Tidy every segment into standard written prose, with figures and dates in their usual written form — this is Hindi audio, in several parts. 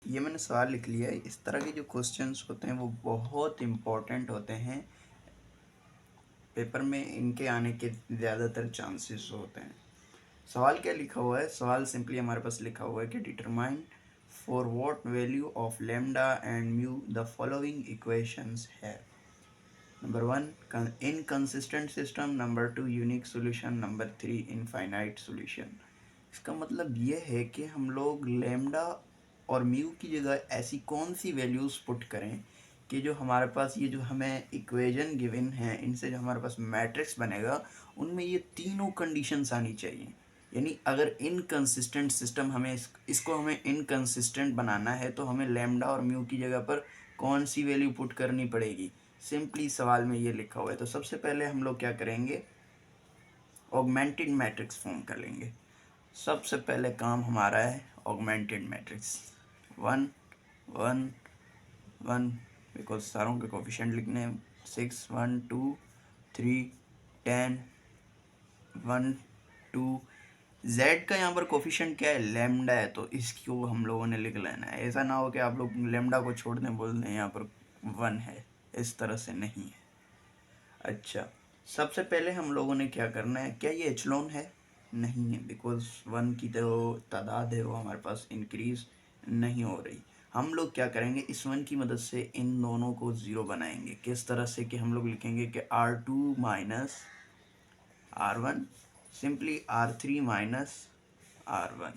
ये मैंने सवाल लिख लिया है। इस तरह के जो क्वेश्चंस होते हैं वो बहुत इम्पोर्टेंट होते हैं पेपर में, इनके आने के ज़्यादातर चांसेस होते हैं। सवाल क्या लिखा हुआ है? सवाल सिंपली हमारे पास लिखा हुआ है कि determine for what value of lambda and mu the following equations है। Number 1 inconsistent system, number 2 unique solution, number 3 infinite solution. इसका मतलब ये है कि हम लोग लैम्डा और म्यू की जगह ऐसी कौन सी वैल्यूज़ पुट करें कि जो हमारे पास ये जो हमें इक्वेशन गिवन है, इनसे जो हमारे पास मैट्रिक्स बनेगा उनमें ये तीनों कंडीशंस आनी चाहिए। यानी अगर इनकंसिस्टेंट सिस्टम इसको हमें इनकंसिस्टेंट बनाना है तो हमें लैम्डा और म्यू की जगह पर कौन सी वैल्यू पुट करनी पड़ेगी। सिंपली सवाल में ये लिखा हुआ है। तो सबसे पहले हम लोग क्या करेंगे, ऑगमेंटेड मैट्रिक्स फॉर्म कर लेंगे। सबसे पहले काम हमारा है ऑगमेंटेड मैट्रिक्स 1 1 1, बिकॉज सारों के कोफिशिएंट लिखने हैं। 6 1 2 3 10 1 2। जेड का यहाँ पर कोफिशिएंट क्या है? लैम्डा है, तो इसको हम लोगों ने लिख लेना है। ऐसा ना हो कि आप लोग लैम्डा को छोड़ दें, बोल दें यहाँ पर 1 है, इस तरह से नहीं है। अच्छा, सबसे पहले हम लोगों ने क्या करना है, क्या ये एचलॉन है? नहीं है, बिकॉज 1 की जो तादाद है वो हमारे पास इंक्रीज नहीं हो रही। हम लोग क्या करेंगे, इस 1 की मदद से इन दोनों को ज़ीरो बनाएंगे। किस तरह से कि हम लोग लिखेंगे कि R2 minus R1, simply R3 minus R1।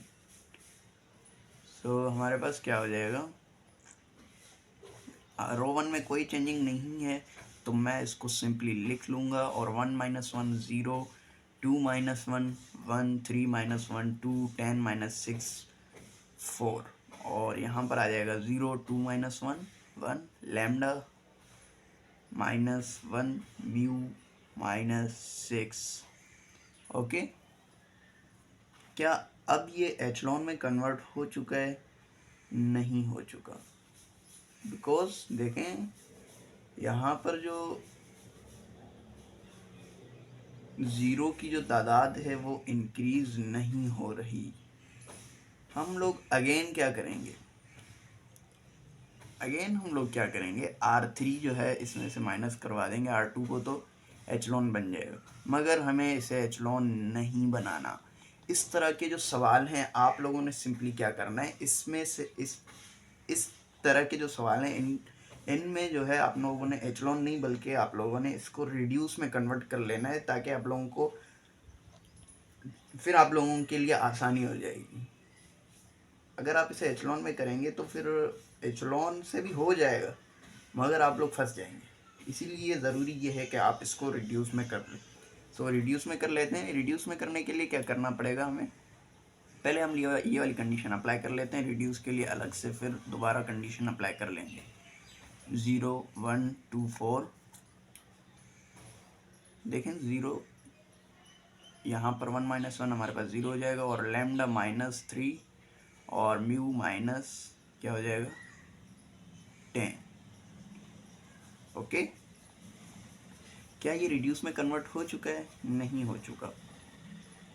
सो हमारे पास क्या हो जाएगा, रो 1 में कोई चेंजिंग नहीं है तो मैं इसको सिंपली लिख लूँगा। और 1 माइनस 1 0, 2 माइनस 1 1, 3 माइनस 1 2, 10 माइनस 6 4, और यहाँ पर आ जाएगा 0 2 minus 1 1, lambda minus 1 mu minus 6। Okay, क्या अब ये एचलॉन में कन्वर्ट हो चुका है? नहीं हो चुका, बिकॉज देखें यहाँ पर जो ज़ीरो की जो तादाद है वो इंक्रीज नहीं हो रही। हम लोग अगेन क्या करेंगे, R3 जो है इसमें से माइनस करवा देंगे R2 को, तो एचलॉन बन जाएगा। मगर हमें इसे एचलॉन नहीं बनाना। इस तरह के जो सवाल हैं आप लोगों ने सिंपली क्या करना है, इसमें से इस तरह के जो सवाल हैं इनमें जो है आप लोगों ने एचलॉन नहीं बल्कि आप लोगों ने इसको रिड्यूस में कन्वर्ट कर लेना है, ताकि आप लोगों को फिर आप लोगों के लिए आसानी हो जाएगी। अगर आप इसे एचलॉन में करेंगे तो फिर एचलॉन से भी हो जाएगा मगर आप लोग फंस जाएंगे। इसीलिए ज़रूरी ये है कि आप इसको रिड्यूस में कर लें। सो रिड्यूस में कर लेते हैं। रिड्यूस में करने के लिए क्या करना पड़ेगा हमें, पहले हम ये वाली कंडीशन अप्लाई कर लेते हैं। रिड्यूस के लिए अलग से फिर दोबारा कंडीशन अप्लाई कर लेंगे। 0 1 2 4, देखें 0, यहाँ पर 1 माइनस 1 हमारे पास 0 हो जाएगा, और लैम्डा माइनस 3 और म्यू माइनस क्या हो जाएगा 10। ओके, क्या ये रिड्यूस में कन्वर्ट हो चुका है? नहीं हो चुका।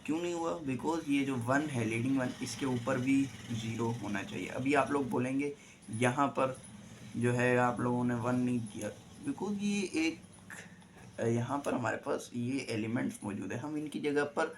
क्यों नहीं हुआ? बिकॉज ये जो 1 है लीडिंग 1, इसके ऊपर भी 0 होना चाहिए। अभी आप लोग बोलेंगे यहाँ पर जो है आप लोगों ने 1 नहीं किया, बिकॉज ये एक यहाँ पर हमारे पास ये एलिमेंट्स मौजूद है। हम इनकी जगह पर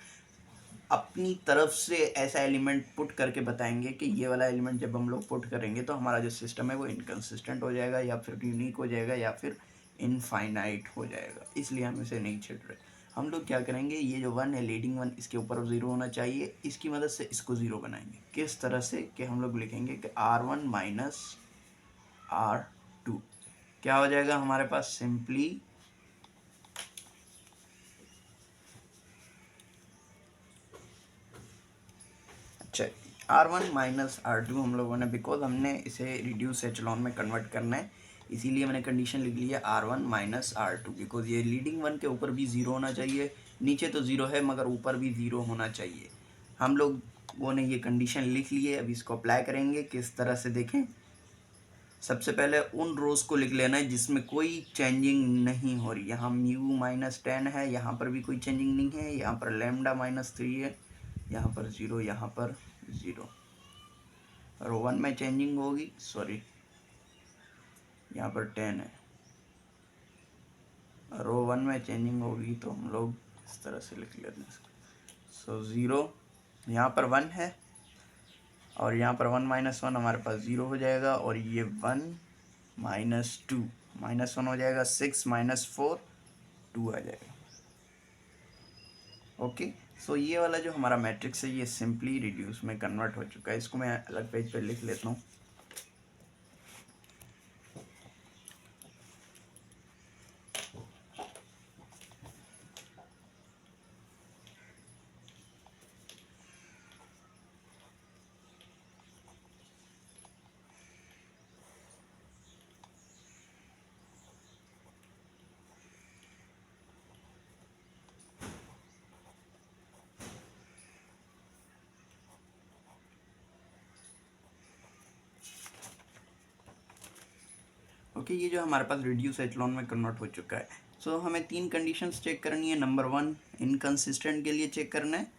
अपनी तरफ से ऐसा एलिमेंट पुट करके बताएंगे कि ये वाला एलिमेंट जब हम लोग पुट करेंगे तो हमारा जो सिस्टम है वो इनकंसिस्टेंट हो जाएगा, या फिर यूनिक हो जाएगा, या फिर इनफाइनाइट हो जाएगा। इसलिए हम इसे नहीं छेड़ रहे। हम लोग क्या करेंगे, ये जो 1 है लीडिंग 1, इसके ऊपर 0 होना चाहिए। इसकी मदद से इसको 0 बनाएंगे। किस तरह से कि हम लोग लिखेंगे कि R1 माइनस R2 क्या हो जाएगा हमारे पास, सिंपली अच्छा R1 माइनस R2 हम लोगों ने, बिकॉज हमने इसे रिड्यूस एचलॉन में कन्वर्ट करना है, इसीलिए मैंने कंडीशन लिख ली है R1 माइनस R2, बिकॉज ये लीडिंग 1 के ऊपर भी 0 होना चाहिए। नीचे तो 0 है मगर ऊपर भी 0 होना चाहिए। हम लोगों ने ये कंडीशन लिख ली है। अब इसको अप्लाई करेंगे। किस तरह से देखें, सबसे पहले उन रोज़ को लिख लेना है जिसमें कोई चेंजिंग नहीं हो रही। यहाँ म्यू माइनस 10 है, यहाँ पर भी कोई चेंजिंग नहीं है। यहाँ पर लैम्डा माइनस 3 है, यहाँ पर 0, यहाँ पर 0। रो 1 में चेंजिंग होगी, सॉरी यहाँ पर 10 है, रो 1 में चेंजिंग होगी तो हम लोग इस तरह से लिख लेते हैं। सो 0 यहाँ पर 1 है और यहाँ पर 1 - 1 हमारे पास 0 हो जाएगा, और ये 1 - 2 -1 हो जाएगा, 6 - 4 2 आ जाएगा। ओके, सो ये वाला जो हमारा मैट्रिक्स है ये सिंपली रिड्यूस में कन्वर्ट हो चुका है। इसको मैं अलग पेज पे लिख लेता हूँ। ओके, ये जो हमारे पास रिड्यूस एचलॉन में कन्वर्ट हो चुका है। सो हमें 3 कंडीशंस चेक करनी है। नंबर 1 इनकंसिस्टेंट के लिए चेक करना है।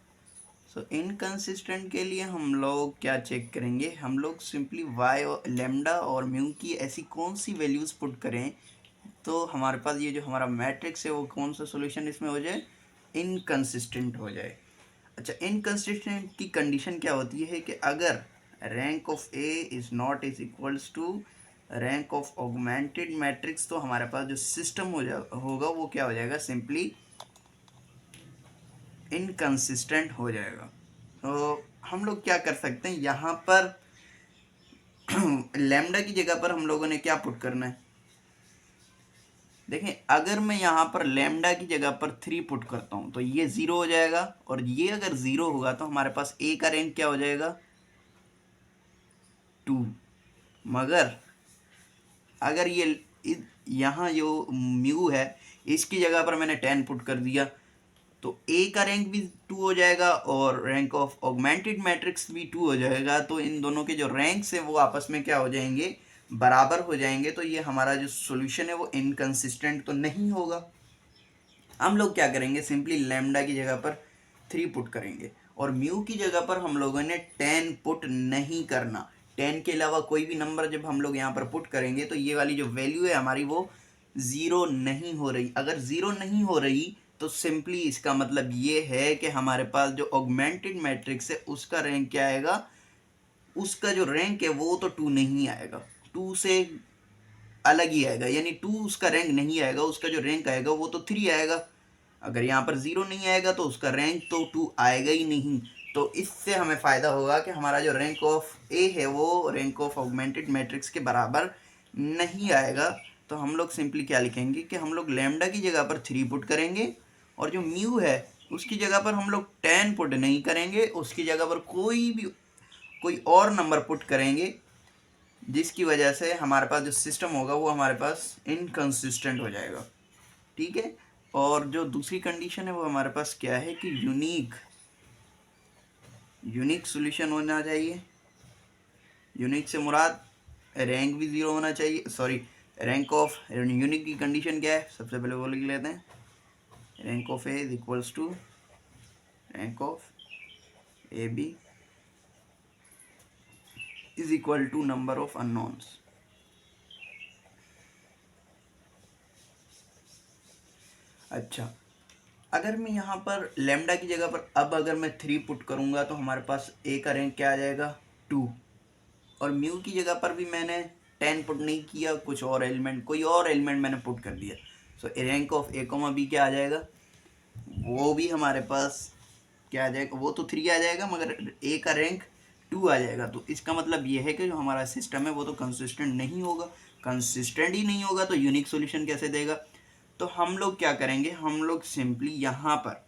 सो इनकंसिस्टेंट के लिए हम लोग क्या चेक करेंगे, हम लोग सिंपली वाई और लेमडा और म्यू की ऐसी कौन सी वैल्यूज़ पुट करें तो हमारे पास ये जो हमारा मैट्रिक्स है वो कौन सा सॉल्यूशन इसमें हो जाए, इनकंसिस्टेंट हो जाए। अच्छा, इनकंसिस्टेंट की कंडीशन क्या होती है कि अगर rank of A is not is equals to rank of augmented matrix, तो हमारे पास जो सिस्टम होगा वो क्या हो जाएगा, सिंपली इनकंसिस्टेंट हो जाएगा। तो हम लोग क्या कर सकते हैं, यहाँ पर लैम्डा की जगह पर हम लोगों ने क्या पुट करना है, देखें अगर मैं यहाँ पर लैम्डा की जगह पर 3 पुट करता हूँ तो ये 0 हो जाएगा, और ये अगर 0 होगा तो हमारे पास ए का रैंक क्या हो जाएगा, 2। मगर अगर ये यहाँ जो म्यू है इसकी जगह पर मैंने 10 पुट कर दिया तो ए का रैंक भी 2 हो जाएगा और रैंक ऑफ ऑगमेंटेड मैट्रिक्स भी 2 हो जाएगा। तो इन दोनों के जो रैंक्स हैं वो आपस में क्या हो जाएंगे, बराबर हो जाएंगे। तो ये हमारा जो सॉल्यूशन है वो इनकंसिस्टेंट तो नहीं होगा। हम लोग क्या करेंगे, सिंपली लैम्डा की जगह पर 3 पुट करेंगे और म्यू की जगह पर हम लोगों ने 10 पुट नहीं करना। 10 के अलावा कोई भी नंबर जब हम लोग यहाँ पर पुट करेंगे तो ये वाली जो वैल्यू है हमारी वो 0 नहीं हो रही। अगर 0 नहीं हो रही तो सिंपली इसका मतलब ये है कि हमारे पास जो ऑगमेंटेड मैट्रिक्स है उसका रैंक क्या आएगा, उसका जो रैंक है वो तो 2 नहीं आएगा, 2 से अलग ही आएगा, यानी 2 उसका रैंक नहीं आएगा, उसका जो रैंक आएगा वो तो 3 आएगा। अगर यहाँ पर 0 नहीं आएगा तो उसका रैंक तो 2 आएगा ही नहीं। तो इससे हमें फ़ायदा होगा कि हमारा जो रैंक ऑफ ए है वो रैंक ऑफ ऑगमेंटेड मैट्रिक्स के बराबर नहीं आएगा। तो हम लोग सिंपली क्या लिखेंगे कि हम लोग लैम्डा की जगह पर 3 पुट करेंगे और जो म्यू है उसकी जगह पर हम लोग 10 पुट नहीं करेंगे, उसकी जगह पर कोई और नंबर पुट करेंगे, जिसकी वजह से हमारे पास जो सिस्टम होगा वो हमारे पास इनकंसिस्टेंट हो जाएगा। ठीक है, और जो दूसरी कंडीशन है वो हमारे पास क्या है कि यूनिक सॉल्यूशन होना चाहिए। यूनिक से मुराद रैंक भी 0 होना चाहिए, सॉरी रैंक ऑफ यूनिक की कंडीशन क्या है, सबसे पहले वो लिख लेते हैं, rank of A is equals to rank of A B is equal to number of unknowns. अच्छा, अगर मैं यहाँ पर लेमडा की जगह पर अब अगर मैं 3 पुट करूँगा तो हमारे पास ए का रैंक क्या आ जाएगा, 2। और म्यू की जगह पर भी मैंने 10 पुट नहीं किया, कोई और एलिमेंट मैंने पुट कर दिया। So rank of A comma B क्या आ जाएगा, वो भी हमारे पास क्या आ जाएगा, वो तो 3 आ जाएगा मगर ए का रैंक 2 आ जाएगा। तो इसका मतलब ये है कि जो हमारा सिस्टम है वो तो कंसिस्टेंट नहीं होगा। कंसिस्टेंट ही नहीं होगा तो यूनिक सॉल्यूशन कैसे देगा। तो हम लोग क्या करेंगे, हम लोग सिंपली यहाँ पर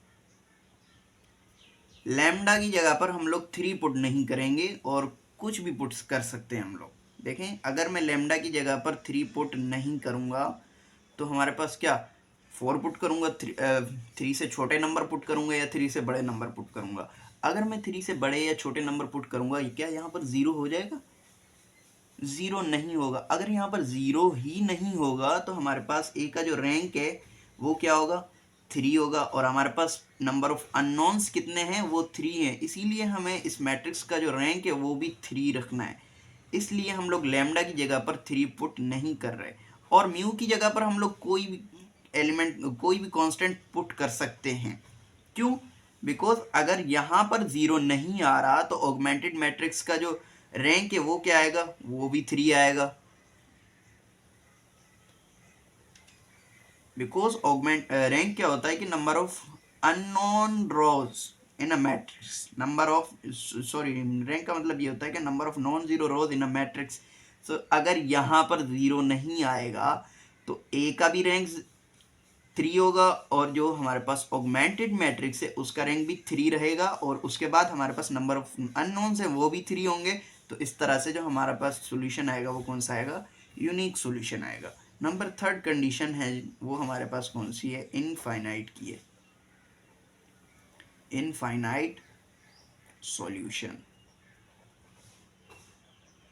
लैम्डा की जगह पर हम लोग 3 पुट नहीं करेंगे और कुछ भी पुट कर सकते हैं हम लोग। देखें अगर मैं लैम्डा की जगह पर 3 पुट नहीं करूँगा तो हमारे पास क्या 4 पुट करूँगा, 3 से छोटे नंबर पुट करूँगा या 3 से बड़े नंबर पुट करूँगा। अगर मैं 3 से बड़े या छोटे नंबर पुट करूँगा क्या यहाँ पर 0 हो जाएगा, 0 नहीं होगा। अगर यहाँ पर 0 ही नहीं होगा तो हमारे पास ए का जो रैंक है वो क्या होगा, 3 होगा, और हमारे पास नंबर ऑफ अननोन्स कितने हैं, वो 3 हैं। इसीलिए हमें इस मैट्रिक्स का जो रैंक है वो भी 3 रखना है। इसलिए हम लोग लैम्डा की जगह पर 3 पुट नहीं कर रहे, और म्यू की जगह पर हम लोग कोई भी एलिमेंट, कोई भी कांस्टेंट पुट कर सकते हैं। क्यों? बिकॉज अगर यहाँ पर 0 नहीं आ रहा तो ऑगमेंटेड मैट्रिक्स का जो रैंक है वो क्या आएगा, वो भी 3 आएगा। बिकॉज ऑगमेंट रैंक क्या होता है कि number of unknown rows in a matrix, number of, sorry, rank का मतलब ये होता है कि number of non zero rows in a matrix. So अगर यहाँ पर 0 नहीं आएगा तो ए का भी रैंक 3 होगा, और जो हमारे पास ऑगमेंटेड मैट्रिक्स है उसका रैंक भी 3 रहेगा, और उसके बाद हमारे पास नंबर ऑफ अननोन्स है वो भी 3 होंगे। तो इस तरह से जो हमारे पास सोल्यूशन आएगा वो कौन सा आएगा, यूनिक सोल्यूशन आएगा। नंबर 3 कंडीशन है वो हमारे पास कौन सी है, इनफाइनाइट की है, इनफाइनाइट सॉल्यूशन।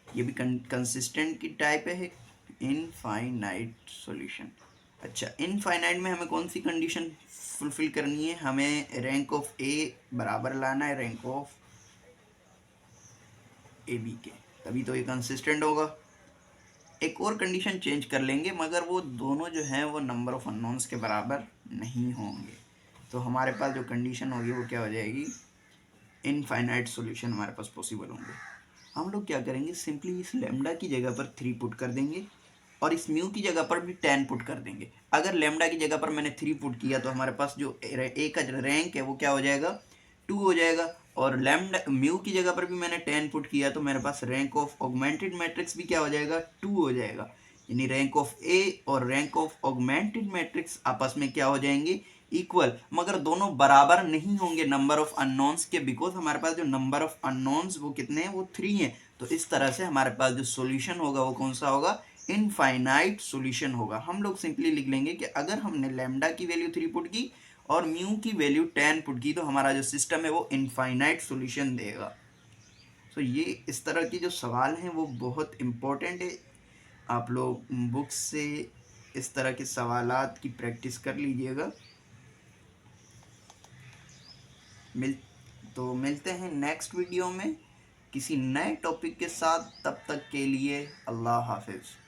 ये भी कंसिस्टेंट की टाइप है, इनफाइनाइट सॉल्यूशन। अच्छा, इनफाइनाइट में हमें कौन सी कंडीशन फुलफिल करनी है, हमें रैंक ऑफ ए बराबर लाना है रैंक ऑफ ए बी के, तभी तो ये कंसिस्टेंट होगा। एक और कंडीशन चेंज कर लेंगे, मगर वो दोनों जो हैं वो नंबर ऑफ अननोन्स के बराबर नहीं होंगे। तो हमारे पास जो कंडीशन होगी वो क्या हो जाएगी, इनफाइनाइट सॉल्यूशन हमारे पास पॉसिबल होंगे। हम लोग क्या करेंगे, सिंपली इस लेमडा की जगह पर 3 पुट कर देंगे, और इस म्यू की जगह पर भी 10 पुट कर देंगे। अगर लेमडा की जगह पर मैंने 3 पुट किया तो हमारे पास जो ए का रैंक है वो क्या हो जाएगा, 2 हो जाएगा। और लेमडा म्यू की जगह पर भी मैंने 10 पुट किया तो मेरे पास रैंक ऑफ ऑगमेंटेड मैट्रिक्स भी क्या हो जाएगा, 2 हो जाएगा। यानी रैंक ऑफ ए और रैंक ऑफ ऑगमेंटेड मैट्रिक्स आपस में क्या हो जाएंगे, इक्वल, मगर दोनों बराबर नहीं होंगे नंबर ऑफ अननोन्स के, बिकॉज हमारे पास जो नंबर ऑफ अननोन्स वो कितने हैं, वो 3 हैं। तो इस तरह से हमारे पास जो सॉल्यूशन होगा वो कौन सा होगा, इनफाइनाइट सॉल्यूशन होगा। हम लोग सिंपली लिख लेंगे कि अगर हमने लैम्डा की वैल्यू 3 पुट की और म्यू की वैल्यू 10 पुट की तो हमारा जो सिस्टम है वो इनफाइनाइट सॉल्यूशन देगा। तो ये इस तरह के जो सवाल हैं वो बहुत इम्पोर्टेंट है। आप लोग बुक्स से इस तरह के सवालात की प्रैक्टिस कर लीजिएगा। मिलते हैं नेक्स्ट वीडियो में किसी नए टॉपिक के साथ। तब तक के लिए अल्लाह हाफिज़।